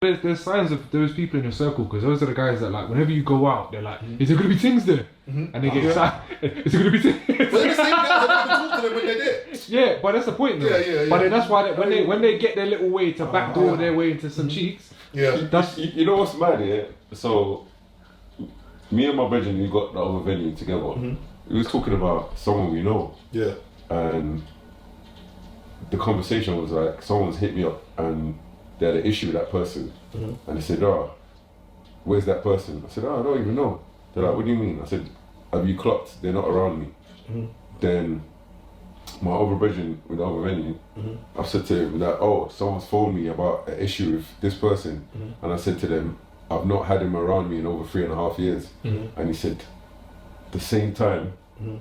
there's signs of those people in your circle because those are the guys that like whenever you go out, they're like, is there gonna be things there? And they get excited. Is there gonna be things? But they're the same guys that never talk to them when they're there. Yeah, but that's the point though. Yeah. But then that's why when they get their little way to backdoor their way into some cheeks. Yeah. That's You know what's mad, yeah? So, me and my brethren, we got the other venue together. We was talking about someone we know. Yeah. And the conversation was like, someone's hit me up and they had an issue with that person. And they said, where's that person? I said, I don't even know. They're like, what do you mean? I said, have you clocked? They're not around me. Then my other brethren with the other venue, I've said to him that, someone's phoned me about an issue with this person. And I said to them, I've not had him around me in over 3.5 years. And he said, the same time,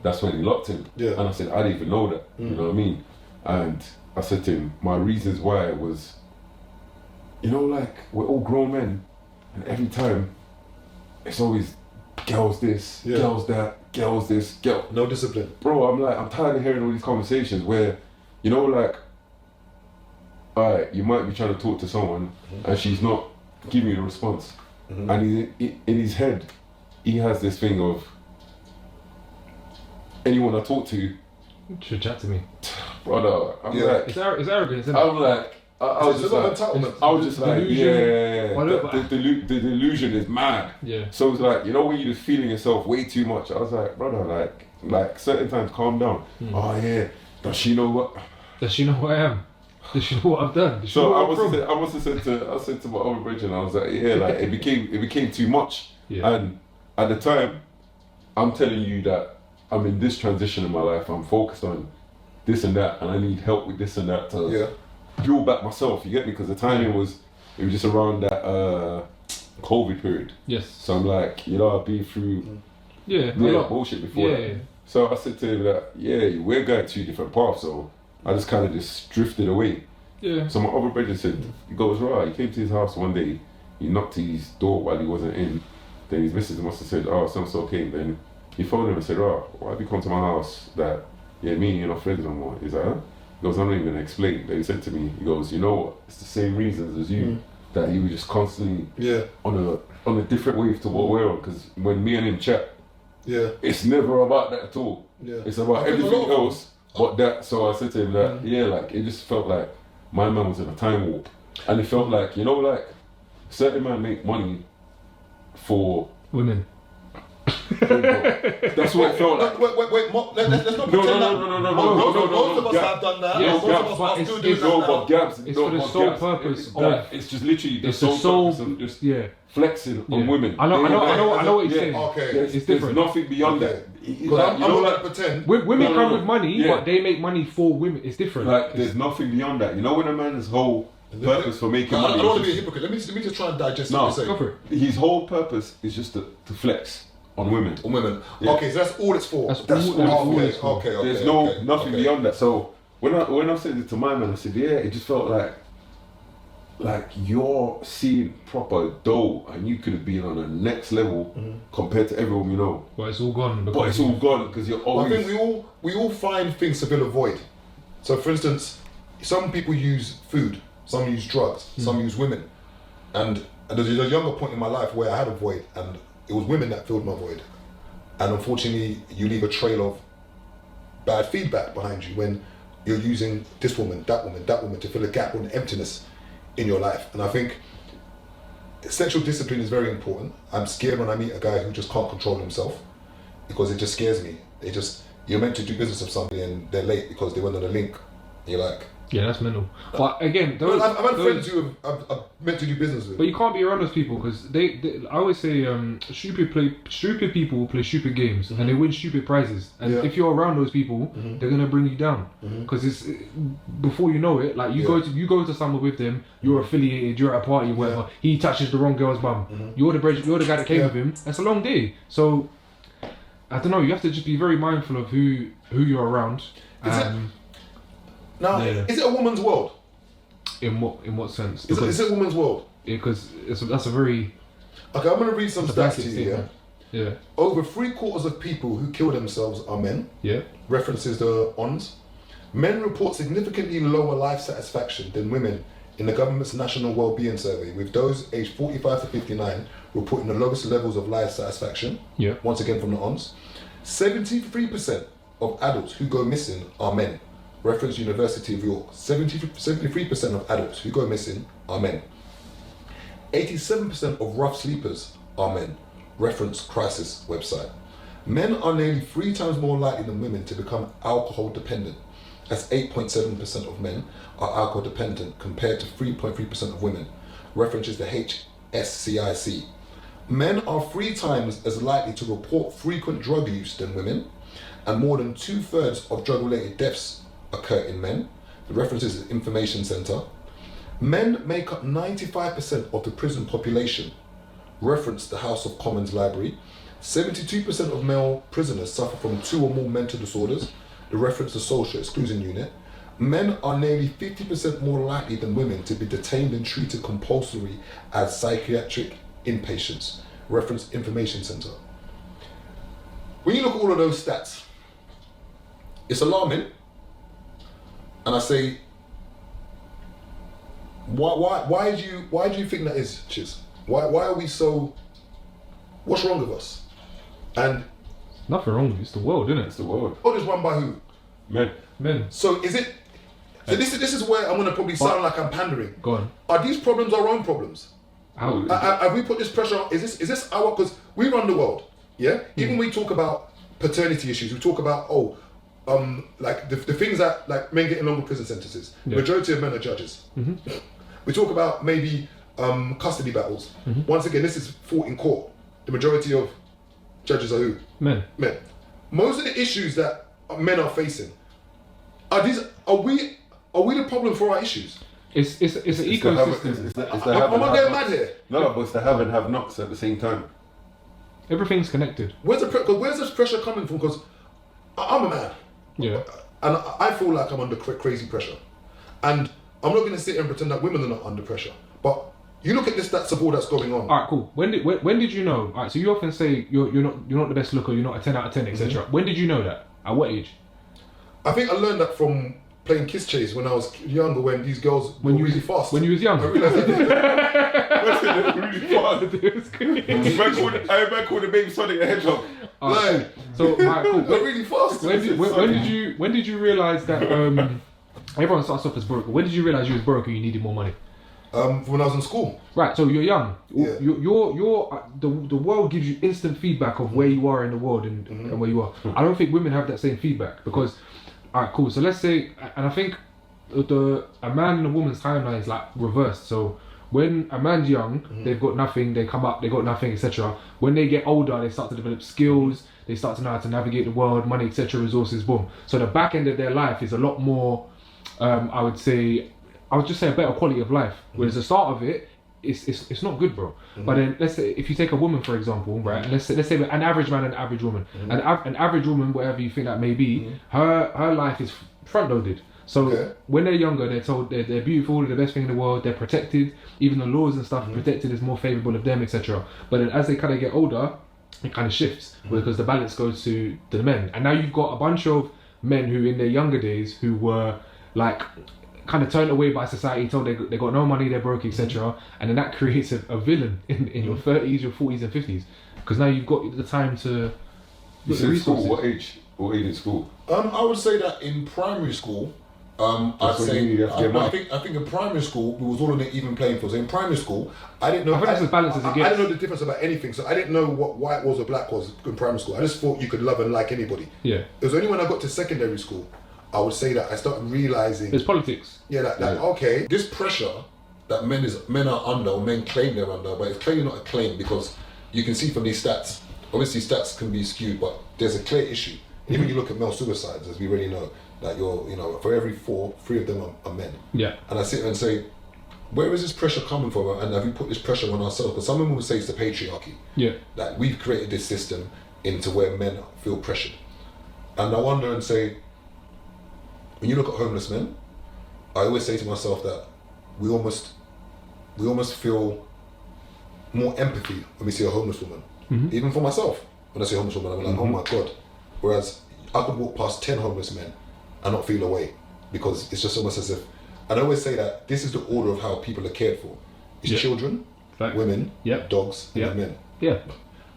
that's when he locked him. Yeah. And I said, I didn't even know that. You know what I mean? And I said to him, my reasons why was, you know, like, we're all grown men, and every time, it's always girls this, girls that, girls this, No discipline. Bro, I'm tired of hearing all these conversations where, you know, like, alright, you might be trying to talk to someone, and she's not giving you the response. And in his head, he has this thing of, anyone I talk to, should chat to me. brother, I'm like, It's arrogance, isn't it? I'm like, I was just like, Delusion. the delusion is mad. Yeah. So it's like, you know, when you're just feeling yourself way too much. I was like, brother, like certain times, calm down. Oh yeah, does she know what? Does she know who I am? Does she know what I've done? Does she know So where I'm I must have said to my other bridge, and I was like, yeah, like it became too much. Yeah. And at the time, I'm telling you that I'm in this transition in my life. I'm focused on this and that, and I need help with this and that to build back myself. You get me? Because the timing was just around that COVID period. Yes. So I'm like, you know, I've been through bullshit before that. So I said to him that, we're going 2 different paths. So I just kind of just drifted away. Yeah. So my other brother said, he goes, right, he came to his house one day, he knocked his door while he wasn't in. Then his missus must have said, someone's okay. Then he phoned him and said, why have you come to my house that, me and you're not friends no more? He's like, huh? He goes, I'm not even going to explain. Then he said to me, he goes, you know what, it's the same reasons as you, that he was just constantly on a different wave to what we're on. Because when me and him chat, it's never about that at all. It's about everything else but that. So I said to him that, like, it just felt like my man was in a time warp. And it felt like, you know, like, certain men make money for women. That's what it felt like. Wait, let's not pretend that. No. Most of us have done that. Yes, Most of us are still doing that now. But Gabs, It's for the sole purpose of. It's just literally the It's the sole sole. purpose of just Yeah. flexing on women. I know what you're saying. Okay. It's There's different. nothing beyond Okay. that. Because Like, I'm you know, not like, going to pretend. Women come with money, Yeah. but they make money for women. It's different. like, there's nothing beyond that. You know, when a man's whole purpose for making I money. don't want to be a hypocrite. Let me just try and digest what No, you're saying. Go for it. his whole purpose is just to flex on women. On women. Yeah. Okay, so that's all it's for. That's all it's for. Okay. There's nothing beyond that. So when I said it to my man, I said, it just felt like you're seeing proper dough, and you could have been on the next level compared to everyone you know. But it's all gone. But it's all gone because you're Well, I always. think we all find things to fill a void. So, for instance, some people use food, some use drugs, some use women, and there's a younger point in my life where I had a void, and it was women that filled my void. And unfortunately, you leave a trail of bad feedback behind you when you're using this woman, that woman to fill a gap or an emptiness in your life. And I think sexual discipline is very important. I'm scared when I meet a guy who just can't control himself, because it just scares me. You're meant to do business with somebody and they're late because they went on a link. You're like, yeah, that's mental. But again, I've had friends who are meant to do business with. But you can't be around those people because they I always say stupid people play stupid games and they win stupid prizes. And if you're around those people, they're gonna bring you down because it's before you know it. Like you go to somewhere with them, you're affiliated, you're at a party, whatever. He touches the wrong girl's bum. You're the guy that came with him. That's a long day. So I don't know. You have to just be very mindful of who you're around. Is it a woman's world? In what sense? Is it a woman's world? Because that's a very. Okay, I'm going to read some stats to you. Yeah. Over 3/4 of people who kill themselves are men. Yeah. References to ONS. Men report significantly lower life satisfaction than women in the government's National Wellbeing Survey, with those aged 45 to 59 reporting the lowest levels of life satisfaction. Yeah. Once again from the ONS, 73% of adults who go missing are men. Reference University of York. 73% of adults who go missing are men. 87% of rough sleepers are men. Reference Crisis website. Men are nearly 3 times more likely than women to become alcohol dependent, as 8.7% of men are alcohol dependent compared to 3.3% of women. Reference is the HSCIC. Men are 3 times as likely to report frequent drug use than women, and more than 2/3 of drug-related deaths occur in men. The reference is the Information Centre. Men make up 95% of the prison population. Reference the House of Commons Library. 72% of male prisoners suffer from 2 or more mental disorders. The reference to Social Exclusion Unit. Men are nearly 50% more likely than women to be detained and treated compulsorily as psychiatric inpatients. Reference Information Centre. When you look at all of those stats, it's alarming. And I say, why do you think that is, Chiz? Why are we so? What's wrong with us? And Nothing wrong. It's the world, isn't it? It's the world. what is run by who? Men. So is it? So this is where I'm gonna probably sound like I'm pandering. Go on. Are these problems our own problems? How? Have we put this pressure? Is this our? Because we run the world, yeah. Even we talk about paternity issues. We talk about like the things that like men getting longer prison sentences. Yeah. Majority of men are judges. We talk about maybe custody battles. Once again, this is fought in court. The majority of judges are who? Men. Men. Most of the issues that men are facing are we the problem for our issues? It's an ecosystem. Am I getting mad here? No, but it's the have and have nots at the same time. Everything's connected. Where's this pressure coming from? Because I'm a man. Yeah. And I feel like I'm under crazy pressure. And I'm not going to sit here and pretend that women are not under pressure. But you look at this stats of all that's going on. Alright, cool. When did you know? Alright, so you often say you're not the best looker, you're not a 10 out of 10, etc. When did you know that? At what age? I think I learned that from playing Kiss Chase when I was younger, when these girls were really fast. When you was young. I realised that Really fast. I called the baby Sonic the Hedgehog. Alright, so alright, cool. they're really fast. When did you realise that everyone starts off as broke? When did you realise you was broke and you needed more money? When I was in school. Right, so you're young. Yeah. The world gives you instant feedback of where you are in the world and where you are. I don't think women have that same feedback because, alright, cool. So let's say, and I think a man and a woman's timeline is like reversed. So when a man's young, they've got nothing. They come up, they got nothing, etc. When they get older, they start to develop skills. They start to know how to navigate the world, money, etc. Resources, boom. So the back end of their life is a lot more. I would just say a better quality of life. Whereas the start of it, it's not good, bro. But then let's say if you take a woman for example, right? And let's say an average man and an average woman, an average woman, whatever you think that may be, her life is front loaded. So when they're younger, they're told they're beautiful, they're the best thing in the world, they're protected. Even the laws and stuff protected is more favourable of them, etc. But then as they kind of get older, it kind of shifts because the balance goes to the men. And now you've got a bunch of men who in their younger days who were like kind of turned away by society, told they got no money, they're broke, etc. And then that creates a villain in your 30s, your 40s and 50s because now you've got the time to. You said school. What age? What age in school? I would say that in primary school, I think in primary school we was all on an even playing field. So in primary school, I didn't know. I think that's as balanced as it gets. I didn't know the difference about anything, so I didn't know what white was or black was in primary school. I just thought you could love and like anybody. Yeah. It was only when I got to secondary school, I would say that I started realizing. There's politics. Yeah, okay, this pressure that men are under, or men claim they're under, but it's clearly not a claim because you can see from these stats. Obviously, stats can be skewed, but there's a clear issue. Even you look at male suicides, as we already know, that for every 4, 3 of them are men. Yeah. And I sit there and say, where is this pressure coming from? And have we put this pressure on ourselves? Because some women would say it's the patriarchy. Yeah. That we've created this system into where men feel pressured. And I wonder and say, when you look at homeless men, I always say to myself that we almost feel more empathy when we see a homeless woman. Even for myself, when I see a homeless woman, I'm like, oh my God. Whereas I could walk past 10 homeless men and not feel away because it's just almost as if And I always say that this is the order of how people are cared for. It's children, women, dogs, and men. Yeah.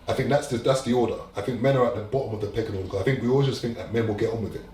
I think that's the order. I think men are at the bottom of the pecking order. I think we always just think that men will get on with it.